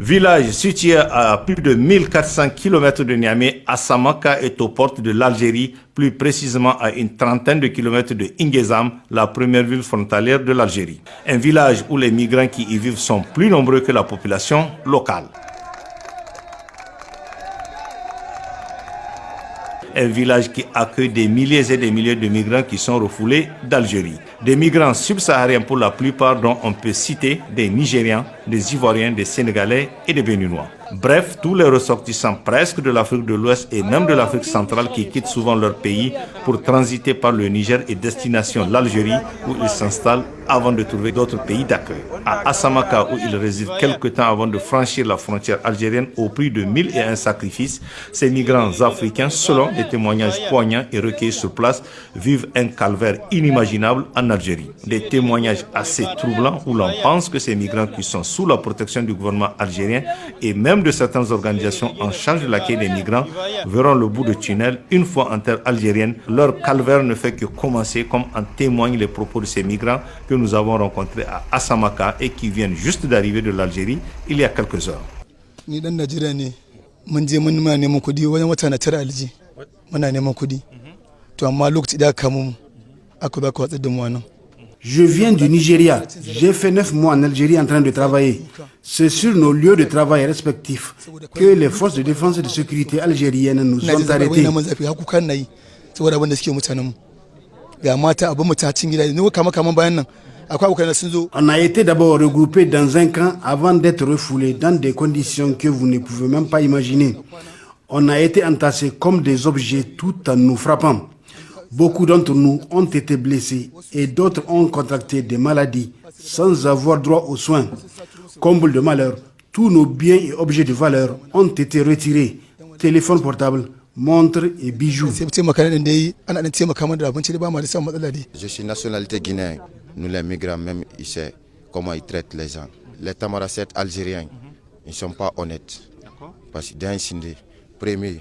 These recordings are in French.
Village situé à plus de 1400 km de Niamey, Asamaka est aux portes de l'Algérie, plus précisément à une trentaine de kilomètres de Ingezam, la première ville frontalière de l'Algérie. Un village où les migrants qui y vivent sont plus nombreux que la population locale. Un village qui accueille des milliers et des milliers de migrants qui sont refoulés d'Algérie. Des migrants subsahariens pour la plupart, dont on peut citer des Nigérians, des Ivoiriens, des Sénégalais et des Béninois. Bref, tous les ressortissants presque de l'Afrique de l'Ouest et même de l'Afrique centrale qui quittent souvent leur pays pour transiter par le Niger et destination l'Algérie où ils s'installent avant de trouver d'autres pays d'accueil. À Asamaka, où ils résident quelque temps avant de franchir la frontière algérienne au prix de 1001 sacrifices, ces migrants africains, selon des témoignages poignants et recueillis sur place, vivent un calvaire inimaginable en Algérie. Des témoignages assez troublants où l'on pense que ces migrants qui sont sous la protection du gouvernement algérien et même de certaines organisations en charge de l'accueil des migrants verront le bout du tunnel une fois en terre algérienne. Leur calvaire ne fait que commencer, comme en témoignent les propos de ces migrants que nous avons rencontrés à Asamaka et qui viennent juste d'arriver de l'Algérie il y a quelques heures. Je viens du Nigeria. J'ai fait 9 mois en Algérie en train de travailler. C'est sur nos lieux de travail respectifs que les forces de défense et de sécurité algériennes nous ont arrêtés. On a été d'abord regroupés dans un camp avant d'être refoulés dans des conditions que vous ne pouvez même pas imaginer. On a été entassés comme des objets tout en nous frappant. Beaucoup d'entre nous ont été blessés et d'autres ont contracté des maladies sans avoir droit aux soins. Comble de malheur, tous nos biens et objets de valeur ont été retirés. Téléphones portables, montres et bijoux. Je suis nationalité guinéenne. Nous les migrants, même ici, comment ils traitent les gens. Les tamaracètes algériens, ils ne sont pas honnêtes. Parce que d'un Sindé, premier,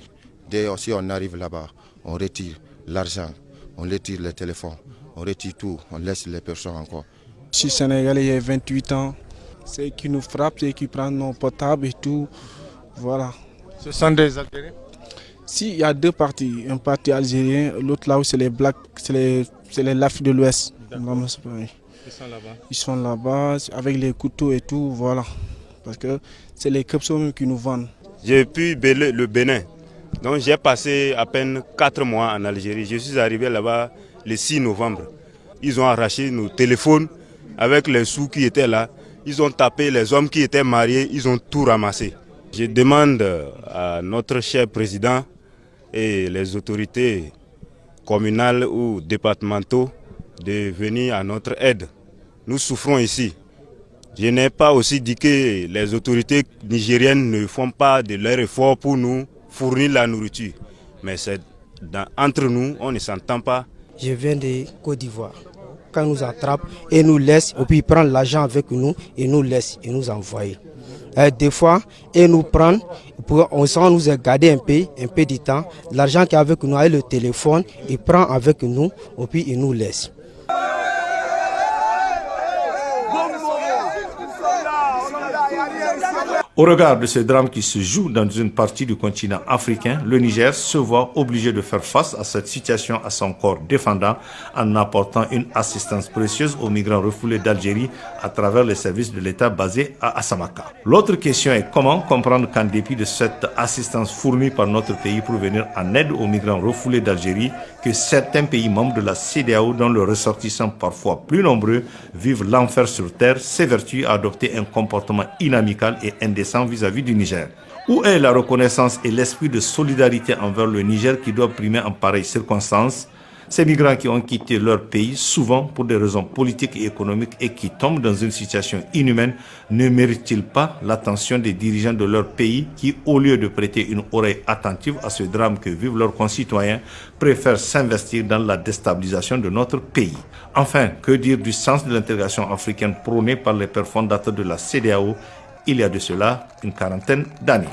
dès aussi on arrive là-bas, on retire l'argent, on retire les téléphones, on retire tout, on laisse les personnes encore. Je suis sénégalais, il y a 28 ans. C'est qui nous frappent, c'est qui prennent nos portables et tout. Voilà. Ce sont des Algériens? Si, il y a deux parties. Un parti algérien, l'autre là où c'est les Blacks, c'est les l'Afrique de l'Ouest. Ils sont là-bas. Ils sont là-bas avec les couteaux et tout, voilà. Parce que c'est les Kepsos qui nous vendent. J'ai pu le Bénin. Donc j'ai passé à peine 4 mois en Algérie. Je suis arrivé là-bas le 6 novembre. Ils ont arraché nos téléphones avec les sous qui étaient là. Ils ont tapé les hommes qui étaient mariés, ils ont tout ramassé. Je demande à notre cher président et les autorités communales ou départementaux de venir à notre aide. Nous souffrons ici. Je n'ai pas aussi dit que les autorités nigériennes ne font pas de leur effort pour nous fournir la nourriture. Mais entre nous, on ne s'entend pas. Je viens de Côte d'Ivoire. Quand ils nous attrapent et nous laissent, et puis ils prennent l'argent avec nous et nous laissent et nous envoient. Des fois, ils nous prennent, on nous a gardé un peu de temps. L'argent qui est avec nous, avec le téléphone, ils prennent avec nous et puis ils nous laissent. Au regard de ce drame qui se joue dans une partie du continent africain, le Niger se voit obligé de faire face à cette situation à son corps défendant en apportant une assistance précieuse aux migrants refoulés d'Algérie à travers les services de l'État basés à Asamaka. L'autre question est comment comprendre qu'en dépit de cette assistance fournie par notre pays pour venir en aide aux migrants refoulés d'Algérie, que certains pays membres de la CEDEAO, dont les ressortissants parfois plus nombreux, vivent l'enfer sur terre, s'évertuent à adopter un comportement inamical et indécent vis-à-vis du Niger. Où est la reconnaissance et l'esprit de solidarité envers le Niger qui doit primer en pareilles circonstances? Ces migrants qui ont quitté leur pays, souvent pour des raisons politiques et économiques et qui tombent dans une situation inhumaine, ne méritent-ils pas l'attention des dirigeants de leur pays qui, au lieu de prêter une oreille attentive à ce drame que vivent leurs concitoyens, préfèrent s'investir dans la déstabilisation de notre pays? Enfin, que dire du sens de l'intégration africaine prônée par les pères fondateurs de la CEDEAO il y a de cela une quarantaine d'années?